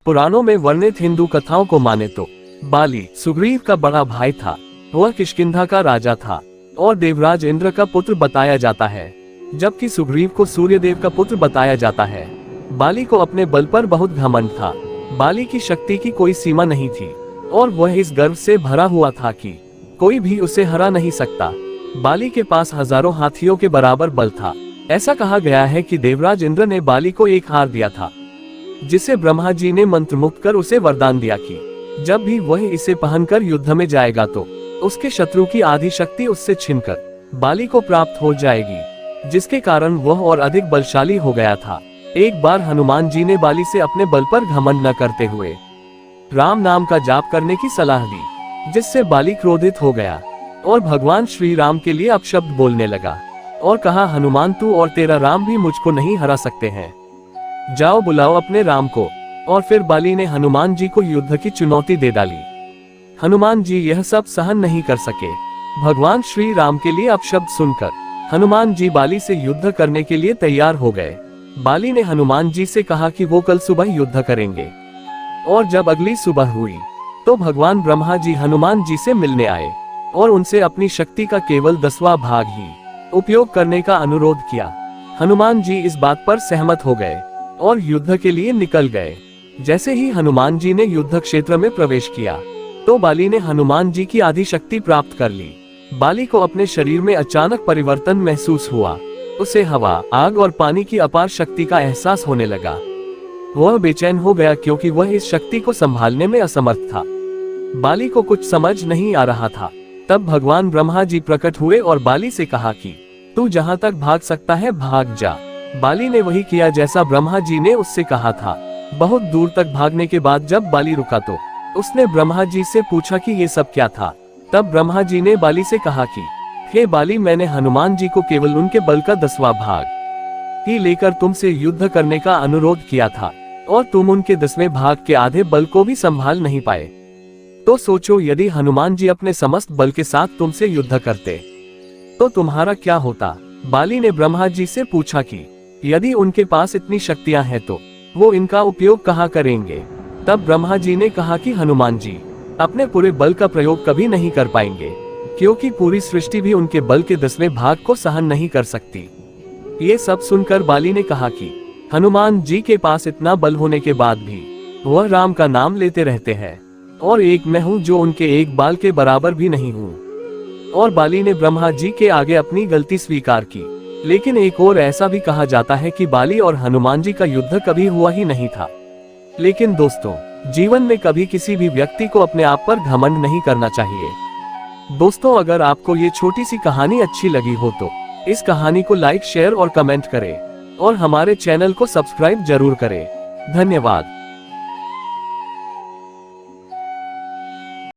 पुराणों में वर्णित हिंदू कथाओं को माने तो बाली सुग्रीव का बड़ा भाई था। वह किष्किंधा का राजा था और देवराज इंद्र का पुत्र बताया जाता है, जबकि सुग्रीव को सूर्यदेव का पुत्र बताया जाता है। बाली को अपने बल पर बहुत घमंड था। बाली की शक्ति की कोई सीमा नहीं थी और वह इस गर्व से भरा हुआ था कि कोई भी उसे हरा नहीं सकता। बाली के पास हजारों हाथियों के बराबर बल था। ऐसा कहा गया है कि देवराज इंद्र ने बाली को एक हार दिया था, जिसे ब्रह्मा जी ने मंत्रमुग्ध कर उसे वरदान दिया कि जब भी वह इसे पहनकर युद्ध में जाएगा तो उसके शत्रु की आधी शक्ति उससे छीनकर बाली को प्राप्त हो जाएगी, जिसके कारण वह और अधिक बलशाली हो गया था। एक बार हनुमान जी ने बाली से अपने बल पर घमंड न करते हुए राम नाम का जाप करने की सलाह दी, जिससे बाली क्रोधित हो गया और भगवान श्री राम के लिए अपशब्द बोलने लगा और कहा, हनुमान तू और तेरा राम भी मुझको नहीं हरा सकते हैं, जाओ बुलाओ अपने राम को। और फिर बाली ने हनुमान जी को युद्ध की चुनौती दे डाली। हनुमान जी यह सब सहन नहीं कर सके। भगवान श्री राम के लिए अपशब्द सुनकर हनुमान जी बाली से युद्ध करने के लिए तैयार हो गए। बाली ने हनुमान जी से कहा कि वो कल सुबह युद्ध करेंगे और जब अगली सुबह हुई तो भगवान ब्रह्मा जी हनुमान जी से मिलने आए और उनसे अपनी शक्ति का केवल 10वां भाग ही उपयोग करने का अनुरोध किया। हनुमान जी इस बात पर सहमत हो गए और युद्ध के लिए निकल गए। जैसे ही हनुमान जी ने युद्ध क्षेत्र में प्रवेश किया तो बाली ने हनुमान जी की आधी शक्ति प्राप्त कर ली। बाली को अपने शरीर में अचानक परिवर्तन महसूस हुआ। उसे हवा, आग और पानी की अपार शक्ति का एहसास होने लगा। वह बेचैन हो गया क्योंकि वह इस शक्ति को संभालने में असमर्थ था। बाली को कुछ समझ नहीं आ रहा था। तब भगवान ब्रह्मा जी प्रकट हुए और बाली से कहा कि तू जहां तक भाग सकता है भाग जा। बाली ने वही किया जैसा ब्रह्मा जी ने उससे कहा था। बहुत दूर तक भागने के बाद जब बाली रुका तो उसने ब्रह्मा जी से पूछा कि ये सब क्या था। तब ब्रह्मा जी ने बाली से कहा कि हे बाली, मैंने हनुमान जी को केवल उनके बल का 10वां भाग ही लेकर तुमसे युद्ध करने का अनुरोध किया था और तुम उनके 10वें भाग के आधे बल को भी संभाल नहीं पाए। तो सोचो, यदि हनुमान जी अपने समस्त बल के साथ तुमसे युद्ध करते तो तुम्हारा क्या होता। बाली ने ब्रह्मा जी से पूछा कि यदि उनके पास इतनी शक्तियां हैं तो वो इनका उपयोग कहाँ करेंगे। तब ब्रह्मा जी ने कहा कि हनुमान जी अपने पूरे बल का प्रयोग कभी नहीं कर पाएंगे, क्योंकि पूरी सृष्टि भी उनके बल के 10वें भाग को सहन नहीं कर सकती। ये सब सुनकर बाली ने कहा कि हनुमान जी के पास इतना बल होने के बाद भी वह राम का नाम लेते रहते हैं और एक मैं हूँ जो उनके एक बाल के बराबर भी नहीं हूँ। और बाली ने ब्रह्मा जी के आगे अपनी गलती स्वीकार की। लेकिन एक और ऐसा भी कहा जाता है कि बाली और हनुमान जी का युद्ध कभी हुआ ही नहीं था। लेकिन दोस्तों, जीवन में कभी किसी भी व्यक्ति को अपने आप पर घमंड नहीं करना चाहिए। दोस्तों, अगर आपको ये छोटी सी कहानी अच्छी लगी हो तो इस कहानी को लाइक, शेयर और कमेंट करें और हमारे चैनल को सब्सक्राइब जरूर करें। धन्यवाद।